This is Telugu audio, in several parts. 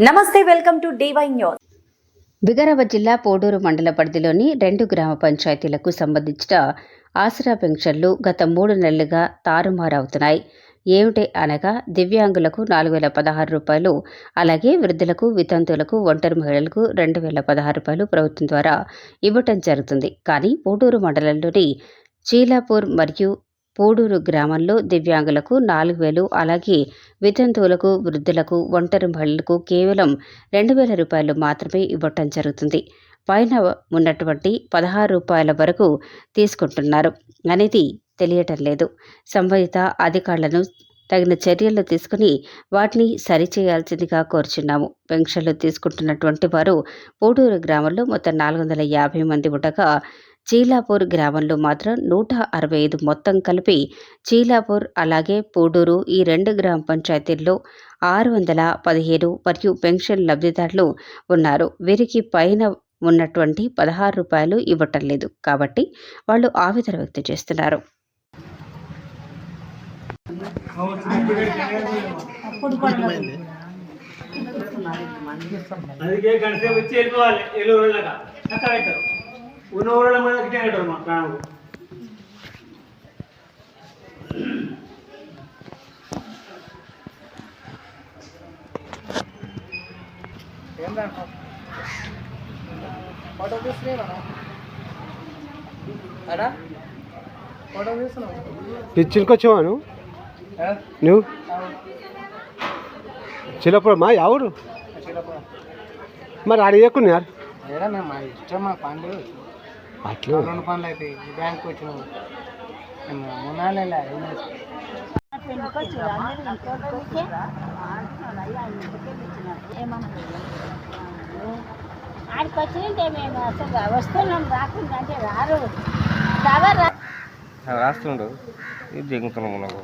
నమస్తే, welcome to DY news. Vikarabad జిల్లా పోడూరు మండల పరిధిలోని 2 గ్రామ పంచాయతీలకు సంబంధించిన ఆసరా పెన్షన్లు గత 3 నెలలుగా తారుమారవుతున్నాయి. ఏమిటి అనగా దివ్యాంగులకు 4016 రూపాయలు, అలాగే వృద్ధులకు, వితంతువులకు, ఒంటరి మహిళలకు 2016 రూపాయలు ప్రభుత్వం ద్వారా ఇవ్వటం జరుగుతుంది. కానీ పోడూరు మండలంలోని చీలాపూర్ మరియు పోడూరు గ్రామంలో దివ్యాంగులకు 4000, అలాగే వితంతువులకు, వృద్ధులకు, ఒంటరి మహిళలకు కేవలం 2000 రూపాయలు మాత్రమే ఇవ్వటం జరుగుతుంది. పైన ఉన్నటువంటి 16 రూపాయల వరకు తీసుకుంటున్నారు అనేది తెలియటం లేదు. సంబంధిత అధికారులను తగిన చర్యలు తీసుకుని వాటిని సరిచేయాల్సిందిగా కోరుచున్నాము. పెన్షన్లు తీసుకుంటున్నటువంటి వారు పోడూరు గ్రామంలో మొత్తం 450 మంది ఉండగా చీలాపూర్ గ్రామంలో మాత్రం 165, మొత్తం కలిపి చీలాపూర్ అలాగే పోడూరు ఈ 2 గ్రామ పంచాయతీల్లో 615 మరియు పెన్షన్ లబ్ధిదారులు ఉన్నారు. వీరికి పైన ఉన్నటువంటి 16 రూపాయలు ఇవ్వటం లేదు కాబట్టి వాళ్ళు ఆవేదన వ్యక్తం చేస్తున్నారు. ఉన్నోళ్ళ మీద గిట్టాడు మా ప్రాణం. పిచ్చికి వచ్చావా నువ్వు చిలప్పుడు మా ఎవరు మరి అడిగకున్నారు అట్లా 2 పనులు అయితే బ్యాంక్ వచ్చినాము ఆడికి వచ్చినంటే మేము అసలు వస్తున్నాం, రాకుండా అంటే రారు రాస్తుండు ఇది దిగుతున్నాము నాకు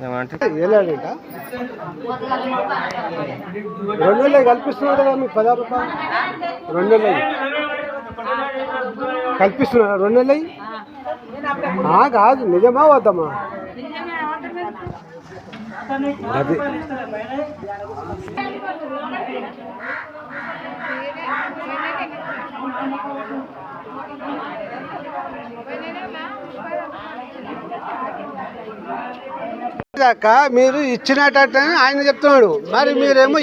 ఏమంటే 2 నెలలు కల్పిస్తున్నారు కదా మీకు 16 రూపాయలు. 2 నెలలు కల్పిస్తున్నారా? 2 నెలలు కాదు, నిజమా వద్దమ్మా? అది మీరు ఇచ్చినట్టు ఆయన చెప్తున్నాడు, మరి మీరేమో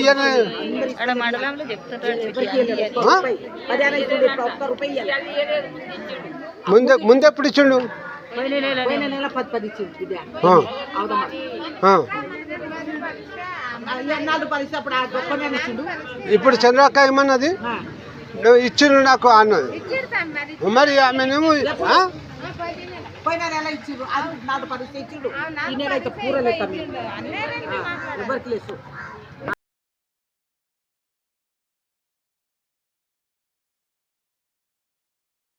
ముందెప్పుడు ఇచ్చిండు? ఇప్పుడు చంద్రక్క ఏమన్నది? నువ్వు ఇచ్చిండు నాకు అన్నది. మరి ఆమెనేమో పోయిన నెల ఇచ్చిండు, అది 4 పరిస్థితి ఇచ్చిండు. ఈ నెల అయితే పూరలేదు ఎవరికి లేదు.